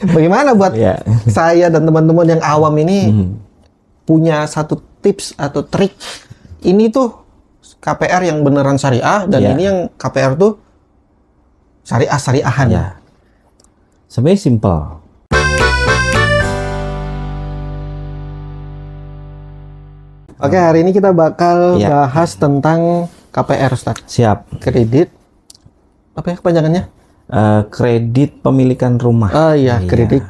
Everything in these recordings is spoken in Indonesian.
Bagaimana buat saya dan teman-teman yang awam ini punya satu tips atau trik, ini tuh KPR yang beneran syariah dan ini yang KPR tuh syariahan. Ya. Sebenarnya simple. Oke, hari ini kita bakal bahas tentang KPR, Ustaz. Siap. Kredit, apa ya kepanjangannya? Kredit pemilikan rumah. Oh iya, kredit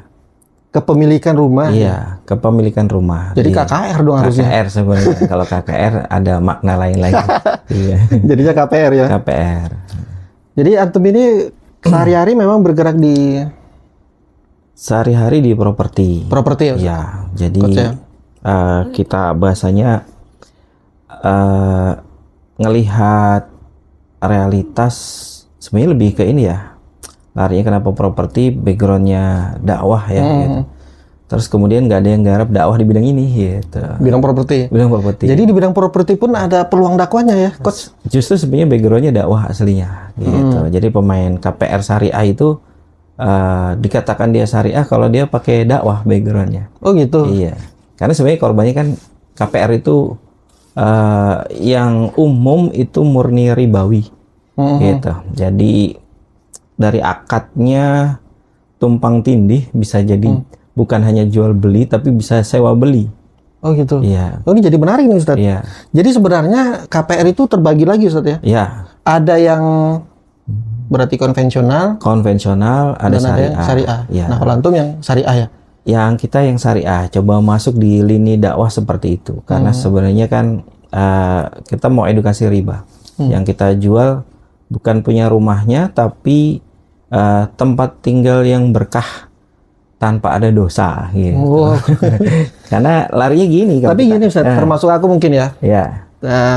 kepemilikan rumah. Iya, kepemilikan rumah. Jadi KKR dong harusnya. KKR sebenarnya. Kalau KKR ada makna lain lagi. Iya. Jadinya KPR ya. KPR. Jadi antum ini sehari-hari memang bergerak di sehari-hari di properti. Properti ya. Ya, jadi kita bahasanya ngelihat realitas sebenarnya lebih ke ini ya. Larinya kenapa properti, backgroundnya dakwah ya gitu. Terus kemudian nggak ada yang garap dakwah di bidang ini gitu. Bidang properti. Bidang properti. Jadi di bidang properti pun ada peluang dakwahnya ya, Coach. Justru sebenarnya backgroundnya dakwah aslinya gitu. Jadi pemain KPR syariah itu dikatakan dia syariah kalau dia pakai dakwah backgroundnya. Oh gitu. Iya. Karena sebenarnya korbannya kan KPR itu yang umum itu murni ribawi gitu. Jadi dari akadnya tumpang tindih bisa jadi bukan hanya jual beli tapi bisa sewa beli. Oh gitu. Iya. Oh ini jadi menarik nih Ustadz. Iya. Jadi sebenarnya KPR itu terbagi lagi Ustadz ya? Iya. Ada yang berarti konvensional. Konvensional, ada syariah. Syariah. Ya. Nah kalau antum yang syariah ya? Yang kita yang syariah, coba masuk di lini dakwah seperti itu. Karena sebenarnya kan kita mau edukasi riba. Yang kita jual bukan punya rumahnya, tapi tempat tinggal yang berkah tanpa ada dosa gitu. Wow. Karena larinya gini. Tapi gini Ustaz, termasuk aku mungkin ya. Ya.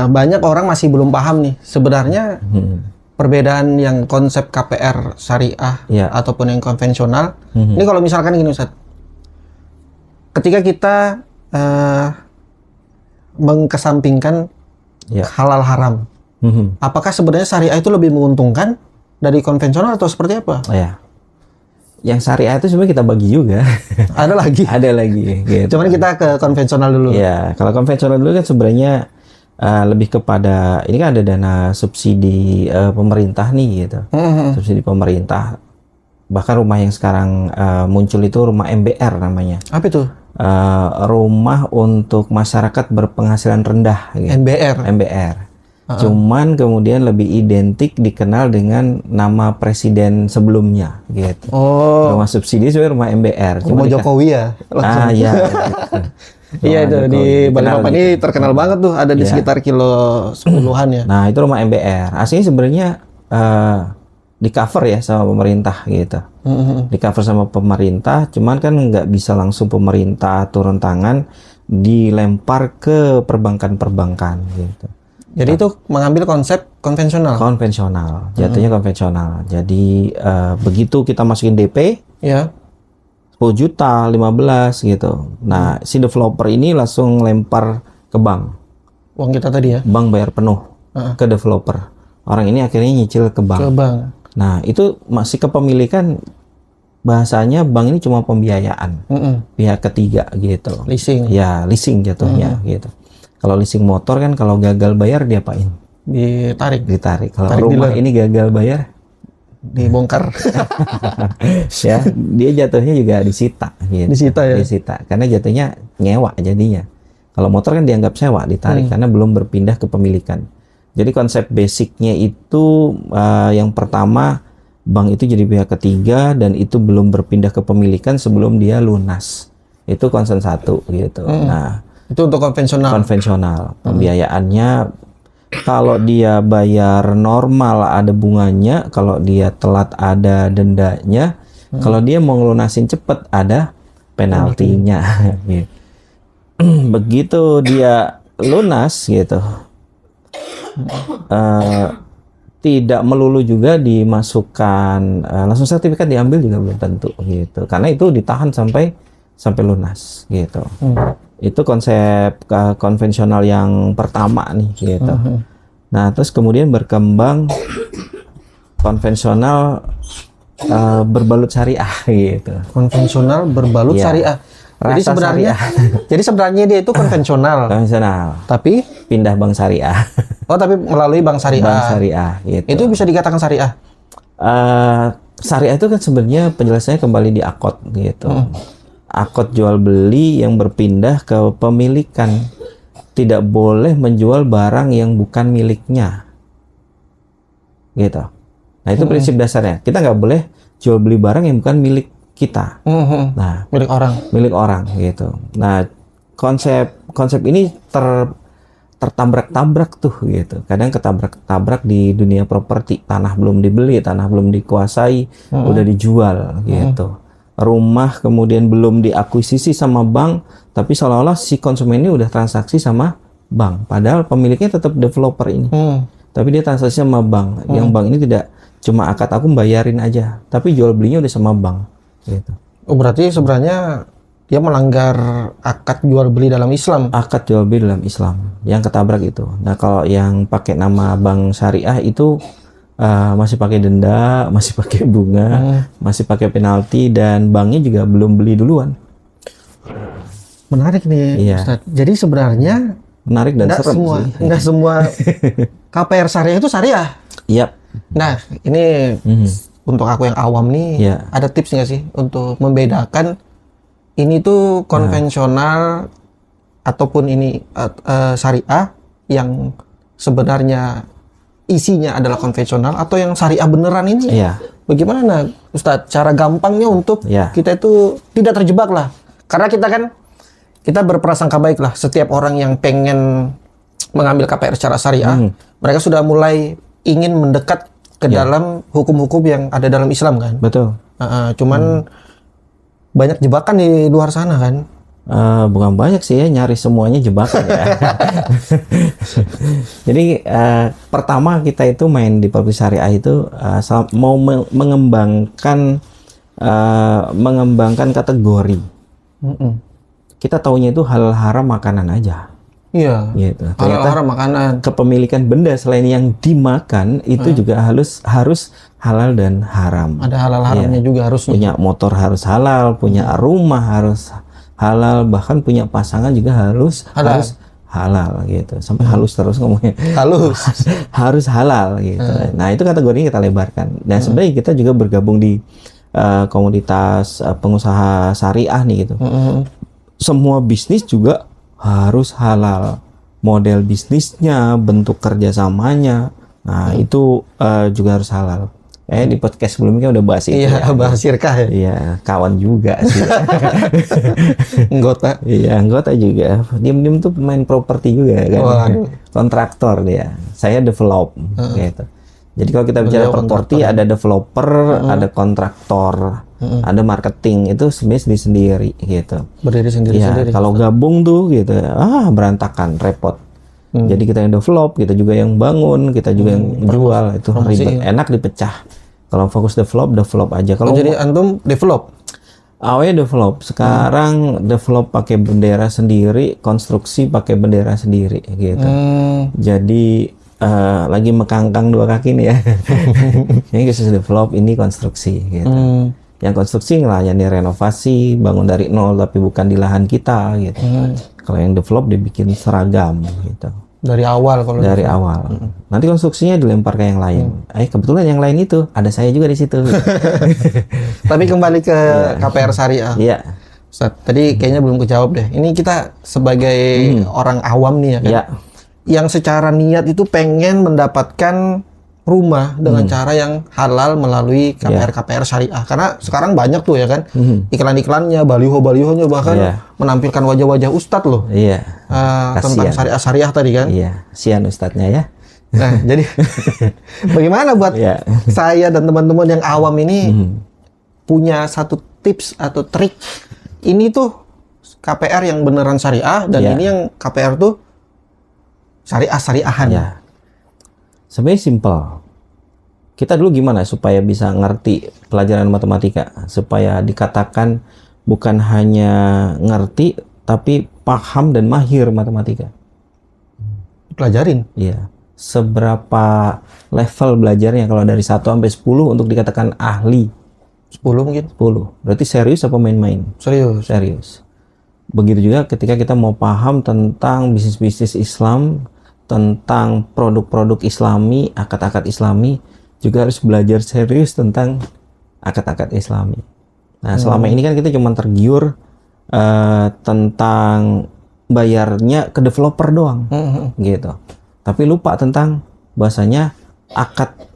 Banyak orang masih belum paham nih. Sebenarnya perbedaan yang konsep KPR syariah ataupun yang konvensional. Ini kalau misalkan gini Ustaz. Ketika kita mengkesampingkan halal haram. Apakah sebenarnya syariah itu lebih menguntungkan dari konvensional atau seperti apa? Ya. Yang syariah itu sebenarnya kita bagi juga. Ada lagi? Ada lagi. Gitu. Cuman kita ke konvensional dulu. Ya, kalau konvensional dulu kan sebenarnya lebih kepada, ini kan ada dana subsidi pemerintah nih gitu. Subsidi pemerintah. Bahkan rumah yang sekarang muncul itu rumah MBR namanya. Apa itu? Rumah untuk masyarakat berpenghasilan rendah. Gitu. MBR. Cuman kemudian lebih identik dikenal dengan nama presiden sebelumnya gitu. Oh. Rumah subsidi sebenarnya rumah MBR. Rumah Jokowi ya? Iya. Iya itu di Balikpapan ini terkenal banget tuh, ada di sekitar kilo 10-an ya. Nah itu rumah MBR. Aslinya sebenarnya di cover ya sama pemerintah gitu. Di cover sama pemerintah, cuman kan nggak bisa langsung pemerintah turun tangan, dilempar ke perbankan-perbankan gitu. Jadi itu mengambil konsep konvensional. Konvensional, jatuhnya konvensional. Jadi begitu kita masukin DP, ya 10 juta, 15 gitu. Nah, si developer ini langsung lempar ke bank. Uang kita tadi ya? Bank bayar penuh ke developer. Orang ini akhirnya nyicil ke bank. Ke bank. Nah, itu masih kepemilikan, bahasanya bank ini cuma pembiayaan. Pihak ketiga gitu. Leasing. Ya, leasing jatuhnya gitu. Kalau leasing motor kan kalau gagal bayar diapain? Ditarik. Kalau rumah ini gagal bayar dibongkar. Ya, dia jatuhnya juga disita gitu. Disita ya. Disita karena jatuhnya nyewa jadinya. Kalau motor kan dianggap sewa, ditarik karena belum berpindah ke pemilikan. Jadi konsep basicnya itu yang pertama, bank itu jadi pihak ketiga dan itu belum berpindah ke pemilikan sebelum dia lunas. Itu concern satu gitu. Nah, itu untuk konvensional. Konvensional. Pembiayaannya kalau dia bayar normal ada bunganya, kalau dia telat ada dendanya, kalau dia mau ngelunasin cepet ada penaltinya. Begitu dia lunas gitu, tidak melulu juga dimasukkan langsung sertifikat diambil juga belum tentu gitu, karena itu ditahan sampai lunas gitu. Itu konsep konvensional yang pertama nih gitu. Nah terus kemudian berkembang konvensional berbalut syariah gitu. Konvensional berbalut Iya. syariah. Jadi Rasa sebenarnya, jadi sebenarnya dia itu konvensional, konvensional, tapi pindah bank syariah. tapi melalui bank syariah. Bank syariah gitu. Itu bisa dikatakan syariah. Syariah itu kan sebenarnya penjelasannya kembali di akad gitu. Akad jual beli yang berpindah ke pemilikan. Tidak boleh menjual barang yang bukan miliknya. Gitu. Nah, itu prinsip dasarnya. Kita nggak boleh jual beli barang yang bukan milik kita. Nah, Milik orang. milik orang gitu. Nah, konsep ini tertabrak-tabrak tuh gitu. Kadang ketabrak-tabrak di dunia properti. Tanah belum dibeli, tanah belum dikuasai, udah dijual gitu. Rumah kemudian belum diakuisisi sama bank, tapi seolah-olah si konsumen ini udah transaksi sama bank. Padahal pemiliknya tetap developer ini. Tapi dia transaksi sama bank. Yang bank ini tidak cuma akad aku bayarin aja, tapi jual belinya udah sama bank. Gitu. Oh, berarti sebenarnya dia melanggar akad jual beli dalam Islam. Akad jual beli dalam Islam yang ketabrak itu. Nah, kalau yang pakai nama bank syariah itu masih pakai denda, masih pakai bunga, masih pakai penalti, dan banknya juga belum beli duluan. Menarik nih, Iya. Ustaz. Jadi sebenarnya Menarik dan serem sih. nggak semua KPR syariah itu syariah. Iya. Nah, ini untuk aku yang awam nih, Iya. ada tips nggak sih untuk membedakan ini tuh konvensional ataupun ini syariah yang sebenarnya isinya adalah konvensional atau yang syariah beneran ini? Iya. Bagaimana, Ustadz? Cara gampangnya untuk Iya. kita itu tidak terjebak lah, karena kita berprasangka baik lah. Setiap orang yang pengen mengambil KPR secara syariah, mereka sudah mulai ingin mendekat ke dalam hukum-hukum yang ada dalam Islam kan. Betul. Cuman banyak jebakan di luar sana kan. Bukan banyak sih ya, nyari semuanya jebakan ya. Jadi pertama kita itu main di properti syariah itu mau mengembangkan kategori. Kita taunya itu halal haram makanan aja. Iya. Gitu. Halal haram makanan. Kepemilikan benda selain yang dimakan itu juga harus halal dan haram. Ada halal haramnya juga harusnya. Punya motor harus halal, punya rumah harus halal, bahkan punya pasangan juga harus halal gitu. Sampai halus terus ngomongnya. Halus. Harus halal gitu. Nah, itu kategorinya kita lebarkan. Dan sebenarnya kita juga bergabung di komunitas pengusaha syariah nih gitu. Semua bisnis juga harus halal. Model bisnisnya, bentuk kerjasamanya, nah itu juga harus halal. Di podcast sebelumnya udah bahas itu. Iya, bahas syirkah ya. Iya, kawan juga sih. Anggota. Iya, anggota juga. Diam-diam tuh pemain properti juga kan. Waduh. Kontraktor dia. Saya develop gitu. Jadi kalau kita bicara properti ada developer, ada kontraktor, ada marketing, itu sebenarnya sendiri gitu. Berdiri sendiri-sendiri. Kalau gabung tuh gitu, berantakan, repot. Jadi kita yang develop, kita juga yang bangun, kita juga yang jual, itu ribet. Enak dipecah. Kalau fokus develop aja. Kalau jadi antum develop. awalnya develop, sekarang develop pakai bendera sendiri, konstruksi pakai bendera sendiri gitu. Jadi lagi mekangkang dua kaki nih ya. Ini khusus develop, ini konstruksi gitu. Yang konstruksi ngelayani renovasi, bangun dari nol tapi bukan di lahan kita gitu. Kalau yang develop dibikin seragam gitu. Dari awal kalau dari awal. Nanti konstruksinya dilempar ke yang lain. Kebetulan yang lain itu ada saya juga di situ. Gitu. Tapi kembali ke KPR syariah. Iya. Ustaz, tadi kayaknya belum kejawab deh. Ini kita sebagai orang awam nih ya kan. Iya. Yang secara niat itu pengen mendapatkan rumah dengan cara yang halal melalui KPR syariah. Karena sekarang banyak tuh ya kan iklan-iklannya, baliho-balihonya bahkan menampilkan wajah-wajah ustadz loh. Iya. Tentang syariah tadi kan. Iya, sian ustadznya ya. Nah, jadi bagaimana buat saya dan teman-teman yang awam ini punya satu tips atau trik, ini tuh KPR yang beneran syariah dan ini yang KPR tuh syariahan. Ya. Sebenarnya simple. Kita dulu gimana supaya bisa ngerti pelajaran matematika, supaya dikatakan bukan hanya ngerti tapi paham dan mahir matematika. Pelajarin. Iya. Seberapa level belajarnya kalau dari 1 sampai 10 untuk dikatakan ahli 10 mungkin. 10. Berarti serius apa main-main? Serius. Begitu juga ketika kita mau paham tentang bisnis-bisnis Islam, tentang produk-produk Islami, akad-akad Islami, juga harus belajar serius tentang akad-akad Islami. Nah, selama ini kan kita cuma tergiur tentang bayarnya ke developer doang, gitu. Tapi lupa tentang bahasanya akad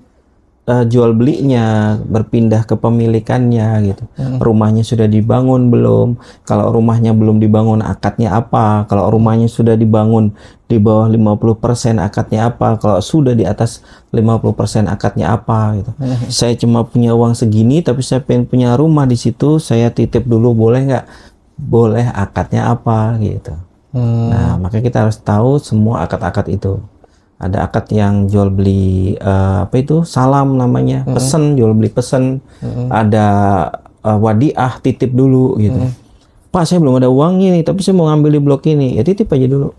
jual belinya, berpindah ke pemilikannya gitu. Rumahnya sudah dibangun belum? Kalau rumahnya belum dibangun, akadnya apa? Kalau rumahnya sudah dibangun di bawah 50%, akadnya apa? Kalau sudah di atas 50%, akadnya apa gitu. Saya cuma punya uang segini tapi saya pengen punya rumah di situ, saya titip dulu, boleh nggak? Boleh, akadnya apa gitu. Nah, makanya kita harus tahu semua akad-akad itu. Ada akad yang jual beli salam namanya, pesen, jual beli pesen. Ada wadiah, titip dulu gitu. Pak, saya belum ada uang ini, tapi saya mau ngambil di blok ini. Ya titip aja dulu.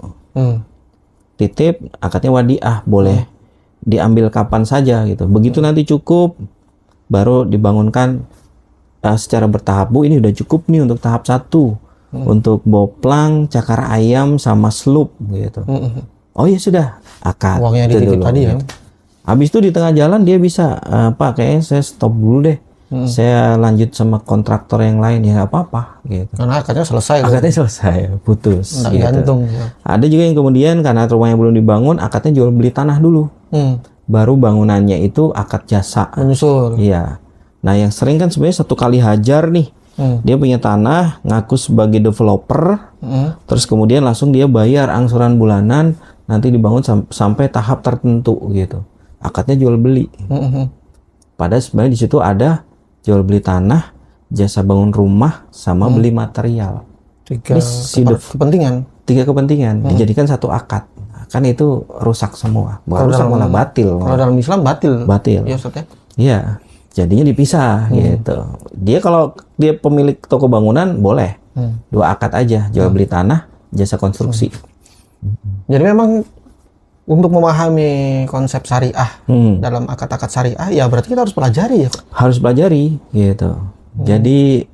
Titip, akadnya wadiah, boleh diambil kapan saja gitu. Begitu nanti cukup, baru dibangunkan secara bertahap. Bu, ini udah cukup nih untuk tahap 1. Untuk boplang, cakar ayam, sama slup gitu. Oh ya sudah, akad. Uangnya dititip tadi ya. Habis itu di tengah jalan dia bisa, Pak, kayaknya saya stop dulu deh. Saya lanjut sama kontraktor yang lain, ya nggak apa-apa gitu. Karena akadnya selesai. Akadnya selesai, putus. Nggak gitu. gantung. Ya. Ada juga yang kemudian karena rumahnya belum dibangun, akadnya jual beli tanah dulu. Baru bangunannya itu akad jasa. Menyusul. Iya. Nah, yang sering kan sebenarnya satu kali hajar nih. Dia punya tanah, ngaku sebagai developer, terus kemudian langsung dia bayar angsuran bulanan, nanti dibangun sampai tahap tertentu gitu. Akadnya jual beli. Padahal sebenarnya di situ ada jual beli tanah, jasa bangun rumah, sama beli material. Tiga kepentingan dijadikan satu akad. Kan itu rusak semua. Bukan rusak, malah batil. Kalau dalam Islam batil. Iya, Ustaz ya. Iya. Jadinya dipisah gitu. Dia kalau dia pemilik toko bangunan boleh 2 akad aja, jual beli tanah, jasa konstruksi. Jadi memang untuk memahami konsep syariah dalam akad-akad syariah, ya berarti kita harus pelajari ya. Harus pelajari gitu. Jadi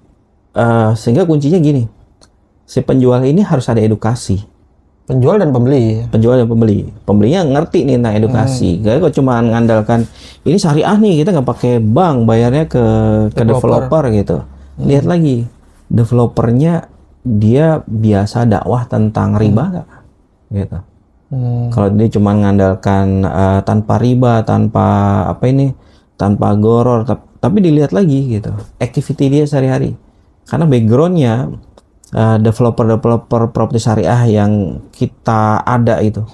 sehingga kuncinya gini, si penjual ini harus ada edukasi. Penjual dan pembeli. Pembelinya ngerti nih tentang edukasi. Gak kok cuma ngandalkan ini syariah nih, kita nggak pakai bank, bayarnya ke developer gitu. Lihat lagi, developernya dia biasa dakwah tentang riba nggak? Gitu. Kalau dia cuma ngandalkan tanpa riba, tanpa goror, tapi dilihat lagi gitu, activity dia sehari-hari. Karena backgroundnya developer properti syariah yang kita ada itu,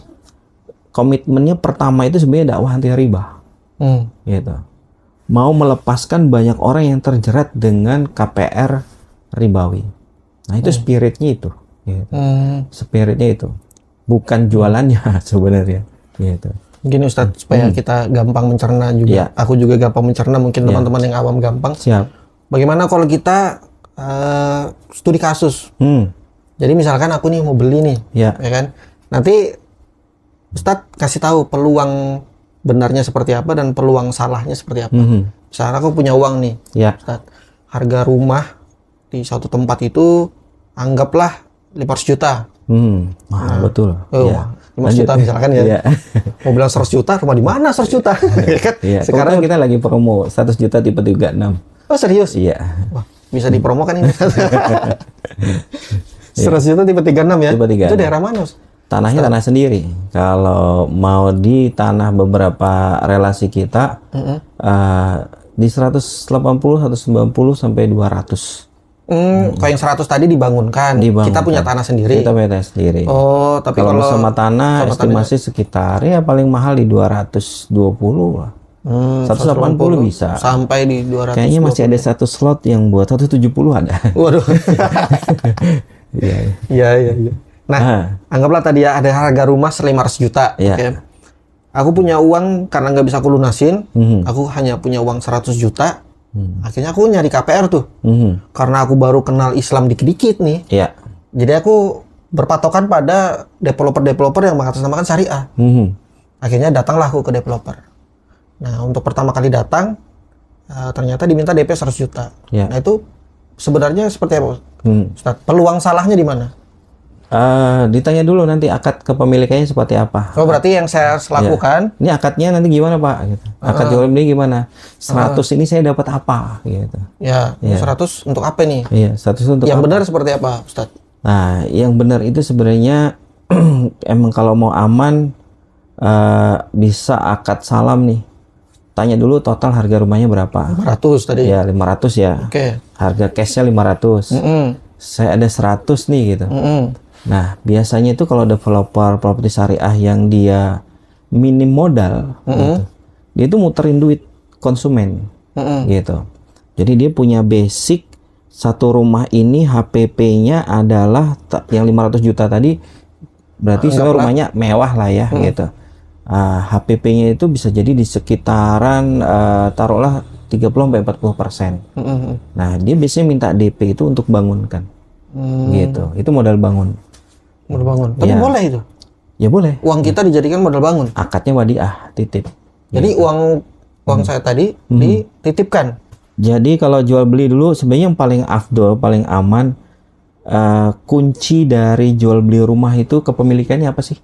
komitmennya pertama itu sebenarnya dakwah anti riba, gitu. Mau melepaskan banyak orang yang terjerat dengan KPR ribawi. Nah itu spiritnya itu, gitu. Spiritnya itu, bukan jualannya sebenarnya, gitu. Mungkin Ustadz supaya kita gampang mencerna juga. Aku juga gampang mencerna, mungkin teman-teman yang awam gampang. Siap. Bagaimana kalau kita studi kasus. Jadi misalkan aku nih mau beli nih, ya kan. Nanti Ustadz kasih tahu peluang benarnya seperti apa dan peluang salahnya seperti apa. Misalkan aku punya uang nih, Ustadz, harga rumah di suatu tempat itu anggaplah 500 juta. Nah, betul. 500 juta misalkan ya. Mau bilang 100 juta, rumah di mana 100 juta? Kan? Sekarang kita lagi promo 100 juta tipe 36. Oh serius? Iya. Wah, bisa dipromokan ini. 100 juta tipe 36 ya? Tipe 36. Itu daerah mana? Tanahnya tanah sendiri. Kalau mau di tanah beberapa relasi kita, di 180, 190 sampai 200. Kalau yang 100 tadi dibangunkan. Kita punya tanah sendiri. Kita punya tanah sendiri. Oh, tapi kalau sama tanah estimasi sekitar ya paling mahal di 220 lah. 180 bisa. Sampai di 200. Kayaknya masih ada satu slot yang buat 170 ada. Waduh. Iya. Nah, anggaplah tadi ya ada harga rumah 500 juta. Okay. Aku punya uang karena nggak bisa aku lunasin. Aku hanya punya uang 100 juta. Akhirnya aku nyari KPR tuh. Karena aku baru kenal Islam dikit-dikit nih. Jadi aku berpatokan pada developer-developer yang mengatasnamakan syariah. Akhirnya datanglah aku ke developer. Nah, untuk pertama kali datang, ternyata diminta DP 100 juta. Ya. Nah itu sebenarnya seperti apa, Ustaz? Peluang salahnya di mana? Ditanya dulu nanti akad kepemilikannya seperti apa. Oh berarti yang saya lakukan, Ini akadnya nanti gimana Pak? Gitu. Akad jual beli gimana? 100 ini saya dapat apa? Gitu. Ya, 100 untuk apa nih? Iya, 100 untuk yang apa? benar seperti apa, Ustaz? Nah, yang benar itu sebenarnya emang kalau mau aman bisa akad salam nih. Tanya dulu total harga rumahnya berapa? 500 tadi. Ya, 500 ya. Oke. Harga cashnya 500. Saya ada 100 nih gitu. Nah, biasanya itu kalau developer properti syariah yang dia minim modal, gitu, dia itu muterin duit konsumen, gitu. Jadi dia punya basic satu rumah ini HPP-nya adalah yang 500 juta tadi, berarti sebenarnya rumahnya mewah lah ya, gitu. HPP-nya itu bisa jadi di sekitaran taruhlah 30-40%. Nah, dia biasanya minta DP itu untuk bangunkan, gitu. Itu modal bangun. Modal bangun. Tapi boleh itu? Ya boleh. Uang kita dijadikan modal bangun. Akadnya wadiah, titip. Jadi uang saya tadi dititipkan. Jadi kalau jual beli dulu sebenarnya yang paling afdol, paling aman, kunci dari jual beli rumah itu kepemilikannya apa sih?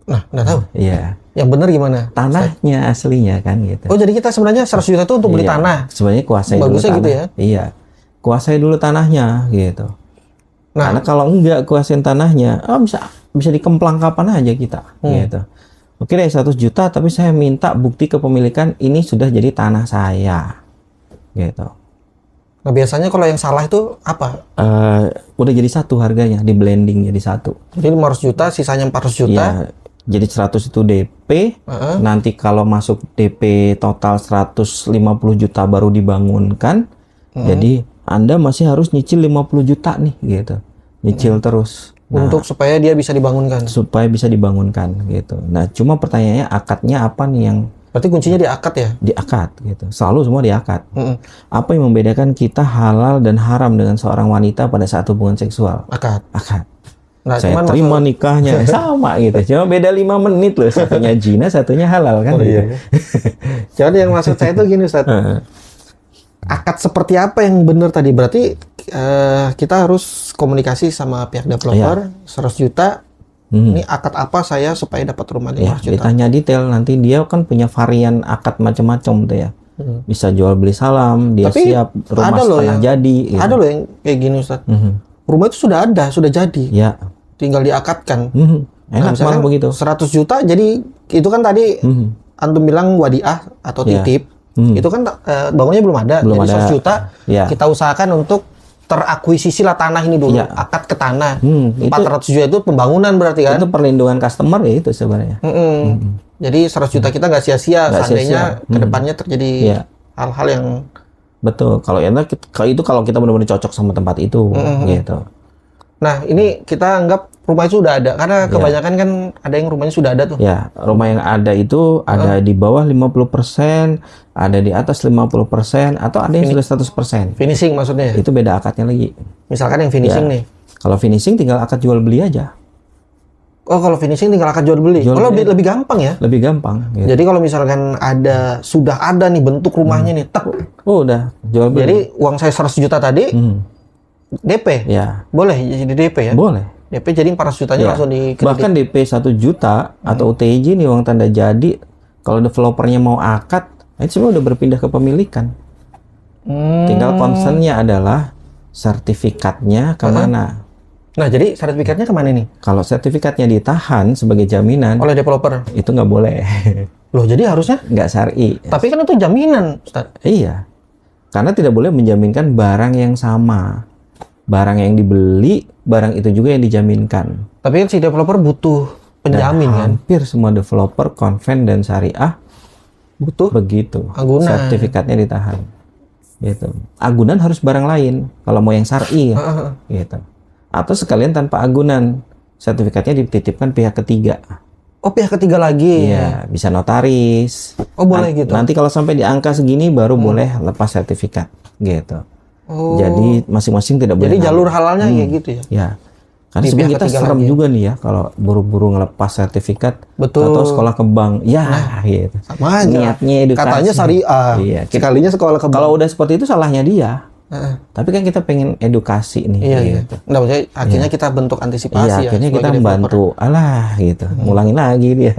Nah, nggak tahu. Iya. Yang benar gimana? Tanahnya aslinya kan gitu. Oh jadi kita sebenarnya 100 juta itu untuk beli tanah. Sebenarnya kuasai bagusnya dulu tanah. Gitu ya? Iya. Kuasai dulu tanahnya gitu. Nah, karena kalau enggak kuasain tanahnya, bisa dikemplang kapan aja kita, gitu. Oke deh 100 juta, tapi saya minta bukti kepemilikan ini sudah jadi tanah saya, gitu. Nah biasanya kalau yang salah itu apa? Udah jadi satu harganya, di blending jadi satu. Jadi 500 juta, sisanya 400 juta. Ya, jadi 100 itu DP, nanti kalau masuk DP total 150 juta baru dibangunkan, jadi Anda masih harus nyicil 50 juta nih, gitu. Nyicil terus. Nah, untuk supaya dia bisa dibangunkan. Supaya bisa dibangunkan, gitu. Nah, cuma pertanyaannya akadnya apa nih yang... Berarti kuncinya di akad ya? Di akad, gitu. Selalu semua di akad. Apa yang membedakan kita halal dan haram dengan seorang wanita pada saat hubungan seksual? Akad. Akad. Nah, saya terima nikahnya sama gitu. Cuma beda 5 menit loh. Satunya zina, satunya halal kan. Gitu. Iya. Jadi yang maksud saya itu gini, Ustaz. Akad seperti apa yang benar tadi? Berarti kita harus komunikasi sama pihak developer 100 juta. Ini akad apa saya supaya dapat rumah 500 juta? Ditanya detail, nanti dia kan punya varian akad macam-macam tuh ya. Bisa jual beli salam, dia tapi siap rumah setengah jadi. Gitu. Ada loh yang kayak gini, Ustaz. Rumah itu sudah ada, sudah jadi. Ya. Tinggal diakadkan. Enak malah begitu. 100 juta, jadi itu kan tadi antum bilang wadiah atau titip. Itu kan bangunnya belum ada. Jadi 100 juta kita usahakan untuk terakuisisi lah tanah ini dulu. Akad ke tanah. 400 juta itu pembangunan berarti kan? Itu perlindungan customer ya itu sebenarnya. Jadi 100 juta kita nggak sia-sia seandainya kedepannya terjadi hal-hal yang... Betul. Kalau itu kalau kita benar-benar cocok sama tempat itu, gitu. Nah, ini kita anggap rumah itu sudah ada. Karena kebanyakan kan ada yang rumahnya sudah ada tuh. Ya, rumah yang ada itu ada di bawah 50%, ada di atas 50%, atau ada yang sudah 100%. Finishing maksudnya? Itu beda akadnya lagi. Misalkan yang finishing nih. Kalau finishing tinggal akad jual beli aja. Oh, kalau finishing tinggal akad jual beli. Lebih gampang ya? Lebih gampang. Gitu. Jadi kalau misalkan sudah ada nih bentuk rumahnya nih, udah jual beli. Jadi uang saya 100 juta tadi, DP? Ya. Boleh jadi DP ya? Boleh. DP jadi 400 jutanya langsung di kredit. Bahkan DP 1 juta atau UTJ nih uang tanda jadi, kalau developernya mau akad, itu semua udah berpindah ke pemilikan. Tinggal concernnya adalah sertifikatnya kemana. Nah, jadi sertifikatnya kemana nih? Kalau sertifikatnya ditahan sebagai jaminan oleh developer, itu nggak boleh. Loh, jadi harusnya? Nggak syar'i. Tapi kan itu jaminan, Ustaz. Iya. Karena tidak boleh menjaminkan barang yang sama. Barang yang dibeli, barang itu juga yang dijaminkan. Tapi kan si developer butuh penjamin kan? Hampir semua developer konven dan syariah butuh begitu. Agunan. Sertifikatnya ditahan. Gitu. Agunan harus barang lain kalau mau yang syar'i ya. Gitu. Atau sekalian tanpa agunan, sertifikatnya dititipkan pihak ketiga. Oh, pihak ketiga lagi? Iya, bisa notaris. Oh, boleh gitu? Nanti kalau sampai di angka segini baru boleh lepas sertifikat. Gitu. Oh. Jadi masing-masing tidak boleh. Jadi jalur halalnya kayak gitu ya? Ya. Karena sebenarnya kita serem lagi juga nih ya kalau buru-buru ngelepas sertifikat atau sekolah ke bank. Ya, gitu. Sama aja. Niatnya edukasi. Katanya syariah. Iya. Sekalinya sekolah ke bank. Kalau udah seperti itu salahnya dia. Tapi kan kita pengen edukasi nih. Iya, gitu. Nah, maksudnya akhirnya kita bentuk antisipasi ya. Akhirnya kita membantu. Alah, gitu. Ngulangin lagi dia.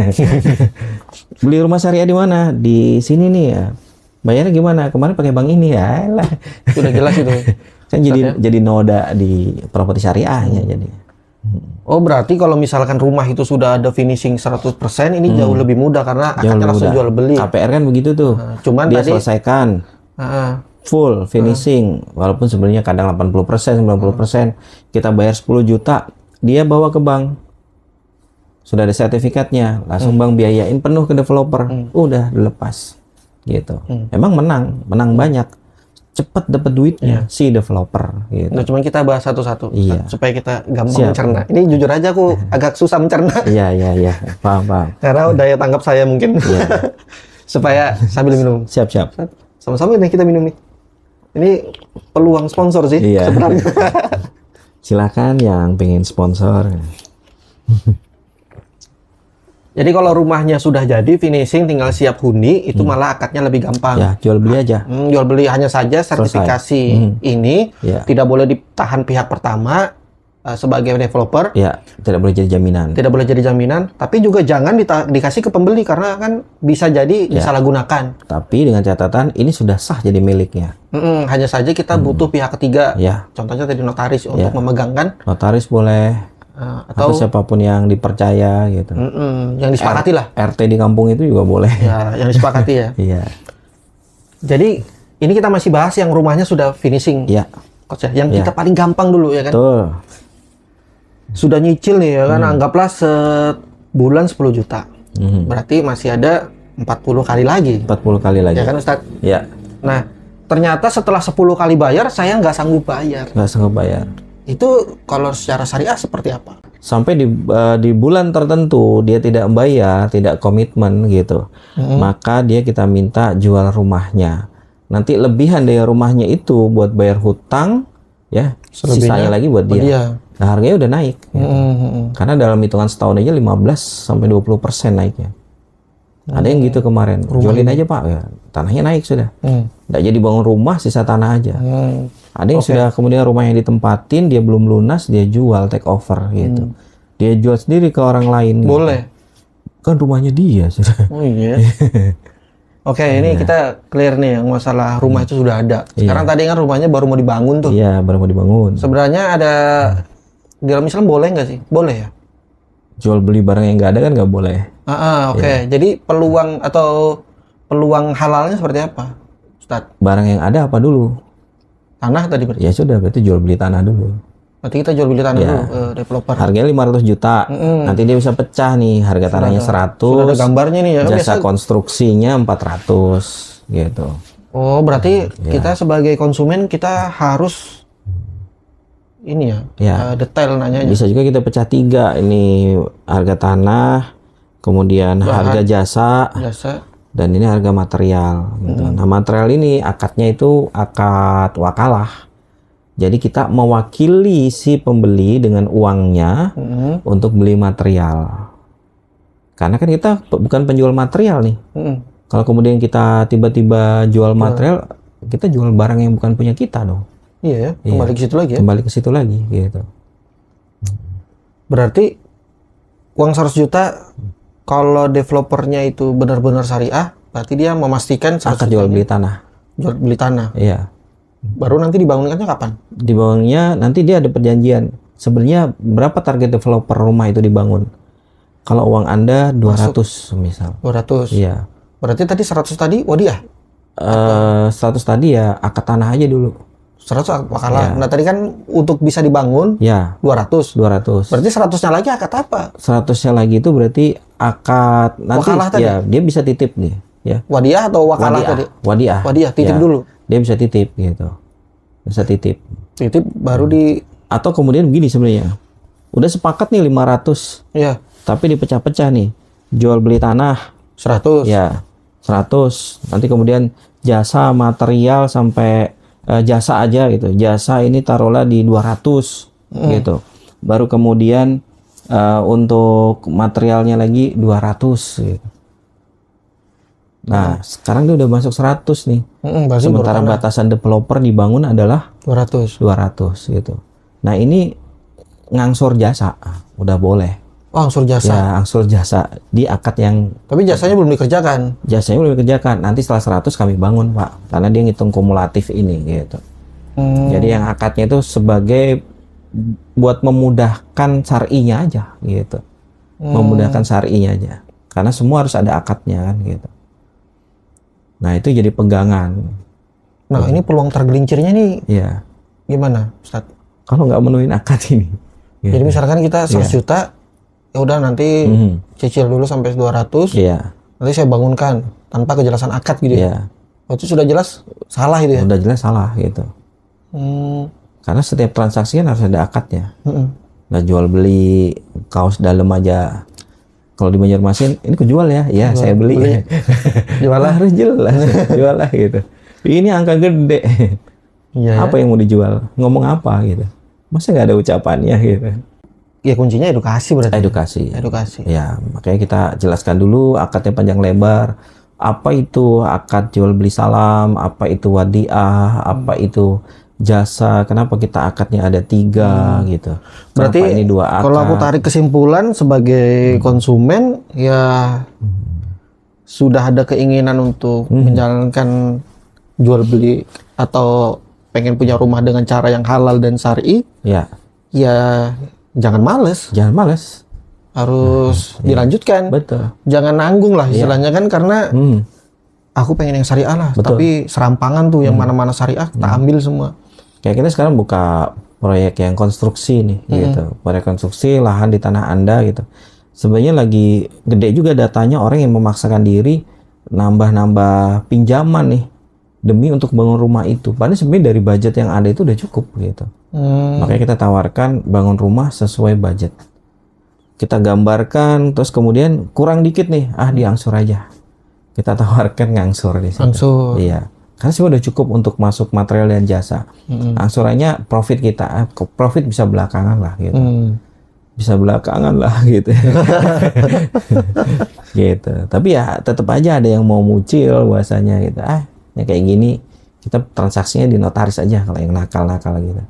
Beli rumah syariah di mana? Di sini nih ya. Bayarnya gimana? Kemarin pakai bank ini ya. Alah. Sudah jelas itu. Kan jadi noda di properti syariahnya jadi. Oh, berarti kalau misalkan rumah itu sudah ada finishing 100%, ini jauh lebih mudah karena akadnya langsung jual beli. KPR kan begitu tuh. Cuman dia selesaikan full finishing, walaupun sebenarnya kadang 80%, 90%, kita bayar 10 juta, dia bawa ke bank. Sudah ada sertifikatnya, langsung bank biayain penuh ke developer. Udah dilepas. Gitu. Emang menang banyak. Cepat dapat duitnya si developer gitu. Nah, cuman kita bahas satu-satu supaya kita gampang Siap. mencerna. Ini jujur aja aku agak susah mencerna. Iya. Paham. Karena daya tanggap saya mungkin. Supaya sambil minum. Siap. Sama-sama nih kita minum nih. Ini peluang sponsor sih sebenarnya. Silakan yang pengen sponsor. Jadi kalau rumahnya sudah jadi finishing tinggal siap huni itu malah akadnya lebih gampang. Ya, jual beli aja. Jual beli hanya saja sertifikasi ini tidak boleh ditahan pihak pertama sebagai developer. Ya, tidak boleh jadi jaminan. Tidak boleh jadi jaminan, tapi juga jangan dikasih ke pembeli karena kan bisa jadi disalahgunakan. Tapi dengan catatan ini sudah sah jadi miliknya. Hanya saja kita butuh pihak ketiga. Ya. Contohnya tadi notaris untuk memegangkan. Notaris boleh. Atau siapapun yang dipercaya gitu. Yang disepakati lah. RT di kampung itu juga boleh. Ya, yang disepakati ya. Iya. Jadi ini kita masih bahas yang rumahnya sudah finishing. Iya. Coach ya. Yang kita paling gampang dulu ya kan. Betul. Sudah nyicil nih ya kan. Anggaplah sebulan 10 juta. Berarti masih ada 40 kali lagi. 40 kali lagi. Ya kan Ustadz? Iya. Nah, ternyata setelah 10 kali bayar saya nggak sanggup bayar. Nggak sanggup bayar. Itu kalau secara syariah seperti apa? Sampai di bulan tertentu dia tidak membayar, tidak komitmen gitu, maka kita minta jual rumahnya. Nanti lebihan dari rumahnya itu buat bayar hutang, ya sisanya lagi buat dia. Nah, harganya udah naik. Gitu. Karena dalam hitungan setahun aja 15-20% naiknya. Ada yang gitu kemarin, jualin aja Pak, ya, tanahnya naik sudah. Nggak jadi bangun rumah, sisa tanah aja. Ada yang sudah kemudian rumah yang ditempatin, dia belum lunas, dia jual, take over gitu. Dia jual sendiri ke orang lain. Boleh. Gitu. Kan rumahnya dia sudah. Oh iya. Oke, ini kita clear nih yang masalah rumah itu sudah ada. Sekarang tadi kan rumahnya baru mau dibangun tuh. Iya, baru mau dibangun. Sebenarnya ada di dalam Islam boleh nggak sih? Boleh ya? Jual beli barang yang nggak ada kan nggak boleh. Oke. Jadi peluang halalnya seperti apa, Ustadz? Barang yang ada apa dulu? Tanah tadi berarti? Ya sudah, berarti jual beli tanah dulu. Berarti kita jual beli tanah dulu ke developer. Harganya 500 juta. Nanti dia bisa pecah nih, harga tanahnya 100. Sudah ada gambarnya nih ya. Jasa konstruksinya 400 gitu. Oh, berarti kita sebagai konsumen kita harus ini detail nanya. Bisa juga kita pecah 3, ini harga tanah, kemudian harga jasa, dan ini harga material. Gitu. Nah, material ini akadnya itu akad wakalah. Jadi kita mewakili si pembeli dengan uangnya untuk beli material. Karena kan kita bukan penjual material nih. Kalau kemudian kita tiba-tiba jual material, kita jual barang yang bukan punya kita dong. Iya ya, kembali ke situ lagi ya. Kembali ke situ lagi gitu. Berarti uang 100 juta kalau developernya itu benar-benar syariah, berarti dia memastikan akan jual beli tanah. Jual beli tanah. Iya. Baru nanti dibangunkannya kapan? Dibangunnya nanti dia ada perjanjian. Sebenarnya berapa target developer rumah itu dibangun? Kalau uang Anda 200 misal. 200. Iya. Berarti tadi 100 tadi wadiah? 100 tadi ya akad tanah aja dulu. 100 wakalah. Nah, tadi kan untuk bisa dibangun 200. Berarti 100-nya lagi akad apa? 100-nya lagi itu berarti akad nanti wakalah tadi. Ya, dia bisa titip nih, ya. Wadiah atau wakalah tadi? Wadiah. Wadiah, titip dulu. Dia bisa titip gitu. Bisa titip. Titip baru atau kemudian begini sebenarnya. Udah sepakat nih 500. Iya. Tapi dipecah-pecah nih. Jual beli tanah 100. Ya. 100. Nanti kemudian jasa material sampai jasa aja gitu. Jasa ini taruhlah di 200 gitu. Baru kemudian untuk materialnya lagi 200 gitu. Nah, sekarang dia udah masuk 100 nih. Sementara batasan developer dibangun adalah 200 gitu. Nah, ini ngangsur jasa udah boleh. Oh, angsur jasa. Ya, angsur jasa di akad yang. Tapi jasanya belum dikerjakan. Jasanya belum dikerjakan. Nanti setelah 100 kami bangun, Pak. Karena dia ngitung kumulatif ini gitu. Jadi yang akadnya itu sebagai buat memudahkan syar'inya aja gitu. Memudahkan syar'inya aja. Karena semua harus ada akadnya kan gitu. Nah, itu jadi pegangan. Nah, ini peluang tergelincirnya nih. Iya. Gimana, Ustaz? Kalau nggak menuhin akad ini. Jadi misalkan kita 100 juta, ya udah nanti cicil dulu sampai 200. Iya. Nanti saya bangunkan tanpa kejelasan akad gitu ya. Itu sudah jelas salah itu ya. Udah jelas salah gitu. Karena setiap transaksi kan harus ada akadnya. Nah, jual beli kaos dalam aja. Kalau di Banjarmasin ini kejual ya, ya saya beli. Jual lah, harus jelas, jual lah gitu. Ini angka gede. Apa yang mau dijual? Ngomong apa gitu? Masa nggak ada ucapannya gitu? Ya kuncinya edukasi berarti. Edukasi. Ya, makanya kita jelaskan dulu akadnya panjang lebar. Apa itu akad jual beli salam? Apa itu wadiah? Apa itu jasa? Kenapa kita akadnya ada 3 gitu? Berarti ini 2 akad? Kalau aku tarik kesimpulan sebagai konsumen ya sudah ada keinginan untuk menjalankan jual beli atau pengen punya rumah dengan cara yang halal dan syar'i. Ya jangan males. Harus dilanjutkan. Betul. Jangan nanggung lah istilahnya kan karena aku pengen yang syariah lah. Betul. Tapi serampangan tuh yang mana-mana syariah kita ambil semua. Kayak kita sekarang buka proyek yang konstruksi nih gitu. Proyek konstruksi lahan di tanah Anda gitu. Sebenarnya lagi gede juga datanya orang yang memaksakan diri nambah-nambah pinjaman nih demi untuk bangun rumah itu. Padahal sebenarnya dari budget yang ada itu udah cukup gitu. Makanya kita tawarkan bangun rumah sesuai budget. Kita gambarkan terus kemudian kurang dikit nih, diangsur aja. Kita tawarkan ngangsur di situ. Angsur. Iya. Karena sebenarnya udah cukup untuk masuk material dan jasa. Angsurannya profit kita, profit bisa belakangan lah gitu. Bisa belakangan lah gitu. Gitu. Tapi ya tetap aja ada yang mau mucil bahasanya gitu. Ya kayak gini kita transaksinya di notaris aja kalau yang nakal-nakal gitu.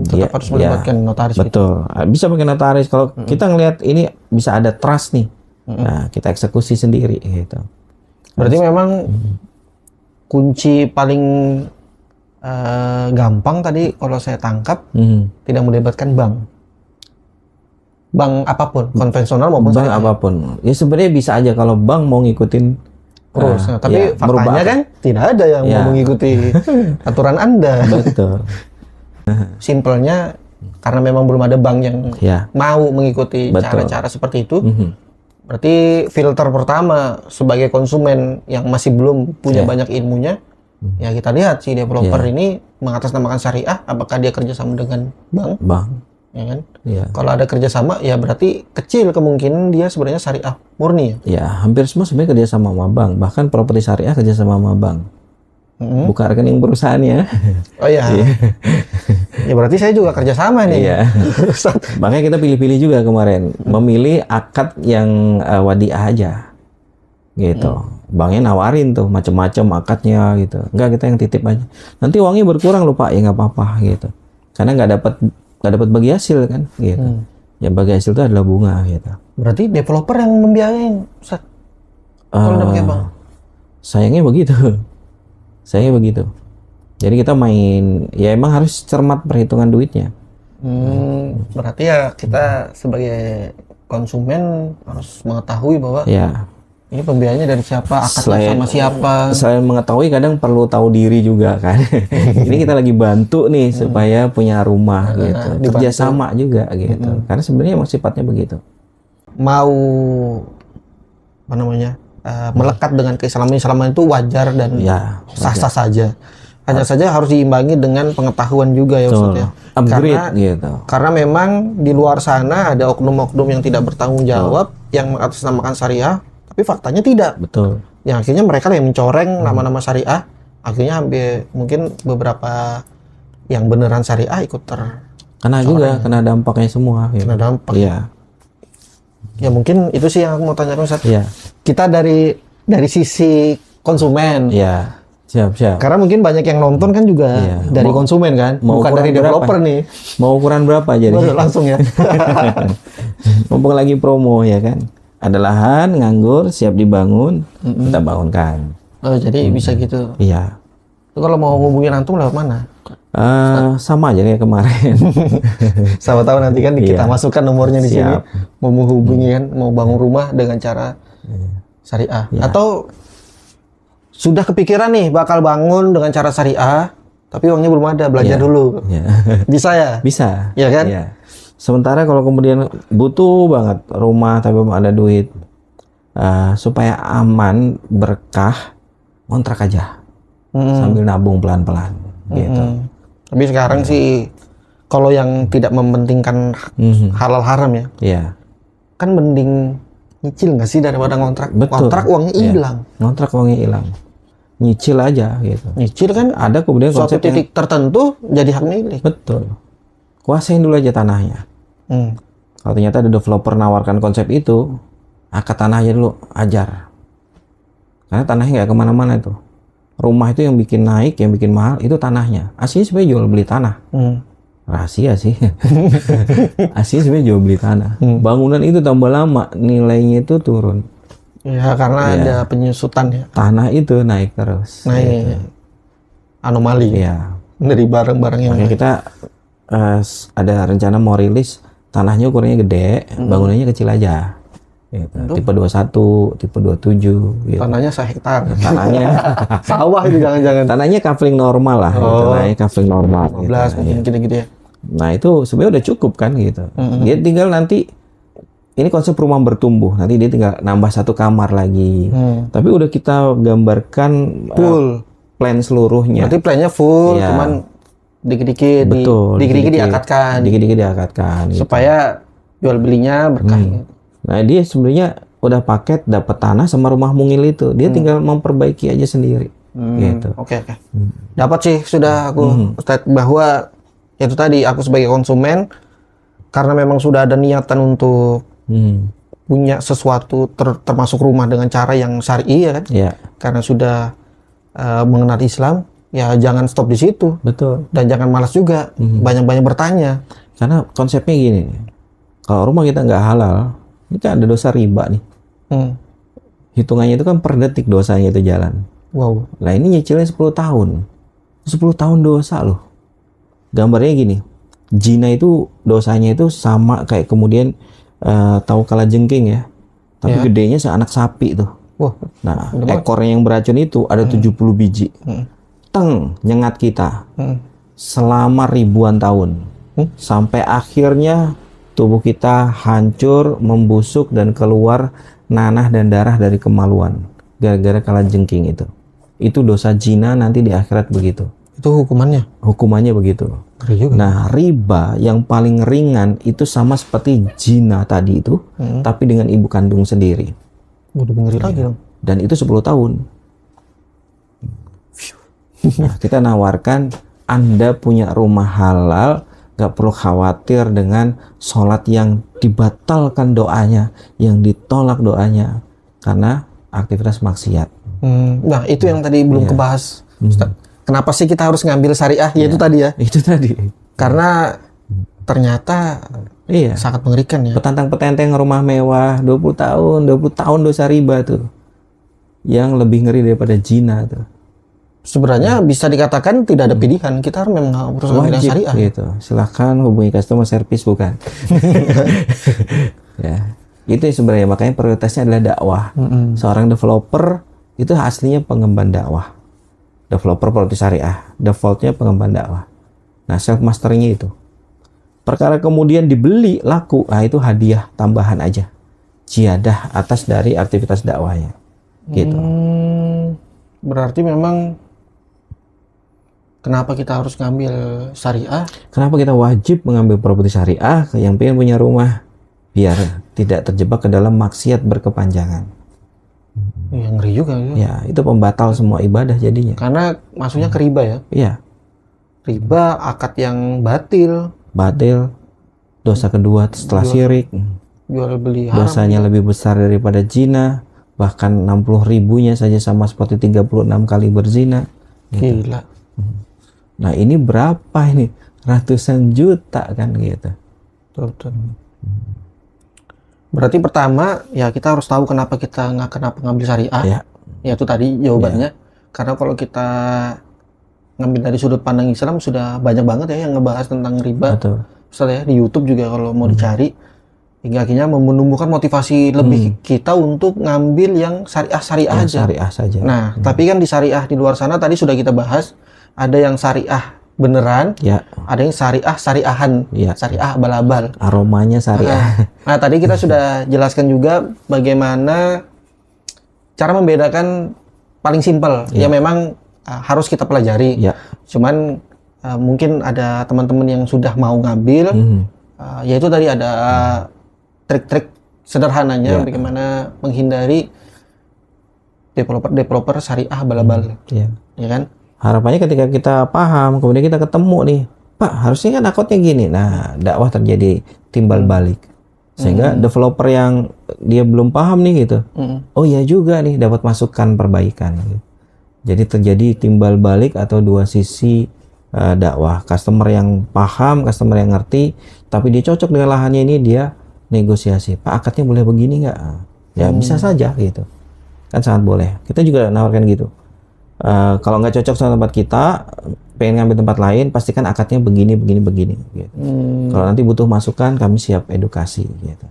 Tetap harus melibatkan notaris. Betul. Gitu. Bisa pakai notaris. Kalau kita ngelihat ini bisa ada trust nih. Nah, kita eksekusi sendiri gitu. Berarti memang kunci paling gampang tadi kalau saya tangkap tidak melibatkan bank. Bank apapun, konvensional maupun bank apapun. Ya sebenarnya bisa aja kalau bank mau ngikutin terus. Tapi faktanya kan tidak ada yang mau mengikuti aturan Anda. Betul. Simpelnya karena memang belum ada bank yang mau mengikuti cara-cara seperti itu. Berarti filter pertama sebagai konsumen yang masih belum punya banyak ilmunya, ya kita lihat si developer ini mengatasnamakan syariah, apakah dia kerjasama dengan bank? Ya kan? Kalau ada kerjasama, ya berarti kecil kemungkinan dia sebenarnya syariah murni. Ya, hampir semua sebenarnya kerjasama sama bank, bahkan properti syariah kerjasama sama bank. Buka rekening perusahaannya. Oh iya. Ya berarti saya juga kerjasama nih. Iya. Makanya kita pilih-pilih juga kemarin, memilih akad yang wadiah aja, gitu. Banknya nawarin tuh macam-macam akadnya gitu. Enggak, kita yang titip aja. Nanti uangnya berkurang loh Pak, ya nggak apa-apa gitu. Karena nggak dapat bagi hasil kan, gitu. Ya bagi hasil itu adalah bunga gitu. Berarti developer yang membiayain, Ustaz. Kalau udah pakai bank. Sayangnya begitu. Jadi kita main, ya emang harus cermat perhitungan duitnya. Berarti ya kita sebagai konsumen harus mengetahui bahwa ini pembiayaannya dari siapa, akadnya sama siapa. Selain mengetahui, kadang perlu tahu diri juga kan. Ini kita lagi bantu nih supaya punya rumah gitu. Kerjasama juga gitu. Karena sebenarnya emang sifatnya begitu. Mau melekat dengan keislaman itu wajar dan sah-sah saja. Hanya saja harus diimbangi dengan pengetahuan juga ya Ustaz ya. Karena memang di luar sana ada oknum-oknum yang tidak bertanggung jawab yang mengatasnamakan syariah, tapi faktanya tidak. Betul. Yang akhirnya mereka yang mencoreng nama-nama syariah, akhirnya hampir mungkin beberapa yang beneran syariah ikut Kena juga, kena dampaknya semua. Kena dampak. Iya. Ya mungkin itu sih yang aku mau tanyakan, Ustaz. Iya. Kita dari sisi konsumen. Iya. Siap. Karena mungkin banyak yang nonton kan juga dari konsumen kan, bukan dari developer nih. Mau ukuran berapa jadi? Langsung ya. Mumpung lagi promo ya kan. Ada lahan nganggur siap dibangun, kita bangunkan. Oh, jadi bisa gitu. Iya. Itu kalau mau hubungin antum lewat mana? Sama aja kayak kemarin. Sama tahu nanti kan kita masukkan nomornya di sini. Mau menghubungi kan, mau bangun rumah dengan cara syariah. Atau sudah kepikiran nih bakal bangun dengan cara syariah, tapi uangnya belum ada, belajar dulu. Bisa ya? Bisa. Ya kan? Sementara kalau kemudian butuh banget rumah tapi belum ada duit, supaya aman, berkah, kontrak aja. Sambil nabung pelan-pelan gitu. Tapi sekarang sih kalau yang tidak mementingkan halal haram ya. Iya. Kan mending nyicil nggak sih daripada ngontrak. Betul. Kontrak uangnya hilang. Ngontrak uangnya hilang. Nyicil aja gitu. Nyicil kan ada kemudian suatu titik tertentu jadi hak milik. Betul. Kuasain dulu aja tanahnya. Kalau ternyata ada developer nawarkan konsep itu, akad tanahnya dulu, ajar. Karena tanahnya nggak kemana-mana itu. Rumah itu yang bikin naik, yang bikin mahal, itu tanahnya. Aslinya sebenarnya jual beli tanah. Rahasia sih. Aslinya sebenarnya jual beli tanah. Bangunan itu tambah lama, nilainya itu turun. Ya, karena ada penyusutan ya. Tanah itu naik terus. Naik. Anomali. Iya. Dari barang-barang yang makanya kita ada rencana mau rilis, tanahnya ukurannya gede, bangunannya kecil aja. Gitu. Tipe 21, tipe 27 gitu. Tanahnya sehektar. Tanahnya sawah itu jangan-jangan. Tanahnya kafling normal lah, tanahnya kafling normal 15 gitu, mungkin gitu-gitu ya. Nah, itu sebenarnya udah cukup kan gitu. Dia tinggal nanti ini konsep rumah bertumbuh. Nanti dia tinggal nambah 1 kamar lagi. Tapi udah kita gambarkan full plan seluruhnya. Berarti plannya full, cuman dikit-dikit diakatkan. Dikit-dikit diakatkan gitu. Supaya jual belinya berkah. Nah, dia sebenarnya udah paket dapat tanah sama rumah mungil itu. Dia tinggal memperbaiki aja sendiri. Gitu. Oke. Dapat sih sudah aku Ustadz, bahwa itu tadi aku sebagai konsumen karena memang sudah ada niatan untuk punya sesuatu termasuk rumah dengan cara yang syar'i ya kan. Karena sudah mengenal Islam, ya jangan stop di situ. Betul. Dan jangan malas juga, banyak-banyak bertanya. Karena konsepnya gini, kalau rumah kita nggak halal, ini kan ada dosa riba nih. Hitungannya itu kan per detik dosanya itu jalan. Wow. Nah, ini nyicilnya 10 tahun. 10 tahun dosa loh. Gambarnya gini, zina itu dosanya itu sama kayak kemudian tahu kalajengking ya. Tapi gedenya seanak sapi tuh. Wah. Nah, ekornya yang beracun itu ada 70 biji. Teng, nyengat kita. Selama ribuan tahun. Sampai akhirnya tubuh kita hancur, membusuk, dan keluar nanah dan darah dari kemaluan. Gara-gara kalajengking itu. Itu dosa zina nanti di akhirat begitu. Itu hukumannya? Hukumannya begitu. Nah, riba yang paling ringan itu sama seperti zina tadi itu, tapi dengan ibu kandung sendiri. Udah ngeri lagi dong. Dan itu 10 tahun. Nah, kita nawarkan Anda punya rumah halal, gak perlu khawatir dengan sholat yang dibatalkan doanya, yang ditolak doanya, karena aktivitas maksiat. Nah, itu yang tadi belum kebahas, Ustaz. Kenapa sih kita harus ngambil syariah? Ya itu tadi ya. Itu tadi. Karena ternyata sangat mengerikan ya. Petantang-petenteng rumah mewah 20 tahun dosa riba tuh. Yang lebih ngeri daripada zina tuh. Sebenarnya bisa dikatakan tidak ada pilihan, kita harus memang harus ngambil syariah. Gitu. Silahkan hubungi customer service bukan. Ya, itu sebenarnya makanya prioritasnya adalah dakwah. Seorang developer itu aslinya pengemban dakwah. Developer produk syariah, defaultnya pengemban dakwah. Nah, self masteringnya itu. Perkara kemudian dibeli laku, nah itu hadiah tambahan aja, ziyadah atas dari aktivitas dakwahnya. Gitu. Berarti memang kenapa kita harus ngambil syariah? Kenapa kita wajib mengambil properti syariah yang pengen punya rumah biar tidak terjebak ke dalam maksiat berkepanjangan. Ya, ngeri juga ya. Ya, itu pembatal semua ibadah jadinya. Karena masuknya ke riba ya. Iya. Riba, akad yang batil. batil, dosa kedua setelah syirik, jual beli haram, dosanya lebih besar daripada zina, bahkan 60 ribunya saja sama seperti 36 kali berzina. Gitu. Gila. Nah ini berapa ini? Ratusan juta kan gitu. Betul. Berarti pertama ya kita harus tahu kenapa kita kenapa ngambil syariah. Ya. Ya itu tadi jawabannya. Karena kalau kita ngambil dari sudut pandang Islam sudah banyak banget ya yang ngebahas tentang riba. Betul. Ustaz ya di YouTube juga kalau mau dicari hingga akhirnya menumbuhkan motivasi lebih kita untuk ngambil yang syariah aja. Syariah saja. Nah, tapi kan di syariah di luar sana tadi sudah kita bahas ada yang syariah beneran, ada yang syariahan, syariah abal-abal. Aromanya syariah. Nah, tadi kita sudah jelaskan juga bagaimana cara membedakan paling simpel. Ya memang harus kita pelajari. Cuman mungkin ada teman-teman yang sudah mau ngambil, yaitu tadi ada trik-trik sederhananya bagaimana menghindari developer syariah abal-abal. Ya kan? Harapannya ketika kita paham, kemudian kita ketemu nih, Pak, harusnya kan akadnya gini. Nah, dakwah terjadi timbal balik. Sehingga developer yang dia belum paham nih gitu. Oh iya juga nih, dapat masukan perbaikan. Gitu. Jadi terjadi timbal balik atau dua sisi dakwah. Customer yang paham, customer yang ngerti, tapi dia cocok dengan lahannya ini, dia negosiasi. Pak, akadnya boleh begini nggak? Ya bisa saja gitu. Kan sangat boleh. Kita juga nawarkan gitu. Kalau nggak cocok sama tempat kita, pengen ngambil tempat lain, pastikan akadnya begini. Gitu. Kalau nanti butuh masukan, kami siap edukasi. Gitu.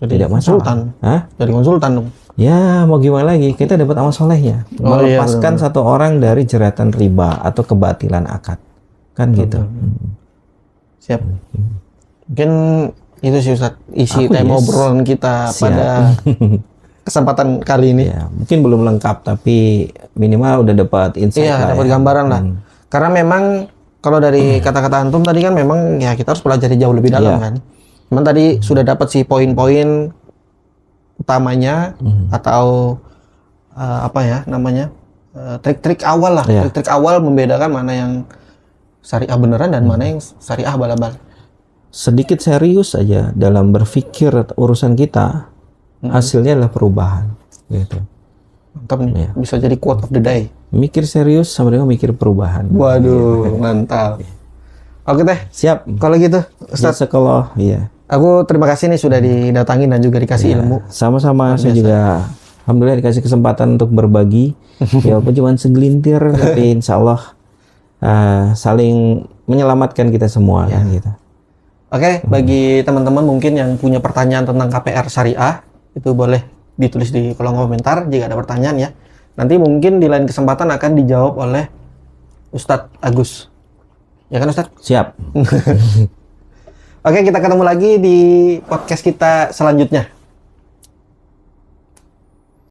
Jadi tidak konsultan? Jadi konsultan dong? Ya mau gimana lagi? Kita dapat amal solehnya, melepaskan satu orang dari jeratan riba atau kebatilan akad, kan gitu. Siap. Mungkin itu sih Ustaz, isi tema obrolan kita pada kesempatan kali ini. Ya, mungkin belum lengkap tapi minimal udah dapat insight. Iya, dapat gambaran lah. Karena memang kalau dari kata-kata antum tadi kan memang ya kita harus pelajari jauh lebih dalam kan. Cuman tadi sudah dapat sih poin-poin utamanya atau apa ya namanya trik-trik awal lah. Trik-trik awal membedakan mana yang syariah beneran dan mana yang syariah abal-abal. Sedikit serius aja dalam berpikir urusan kita. Hasilnya adalah perubahan, gitu. Mantap nih, bisa jadi quote of the day. Mikir serius sama dengan mikir perubahan. Waduh, mantap. Oke teh, siap. Kalau gitu, Ustaz. Kalau aku terima kasih nih sudah didatangin dan juga dikasih ilmu. Sama-sama, saya juga alhamdulillah dikasih kesempatan untuk berbagi. Ya walaupun cuma segelintir, tapi insya Allah saling menyelamatkan kita semua. Gitu. Oke, bagi teman-teman mungkin yang punya pertanyaan tentang KPR Syariah, itu boleh ditulis di kolom komentar jika ada pertanyaan ya. Nanti mungkin di lain kesempatan akan dijawab oleh Ustadz Agus. Ya kan Ustadz? Siap. Oke, kita ketemu lagi di podcast kita selanjutnya.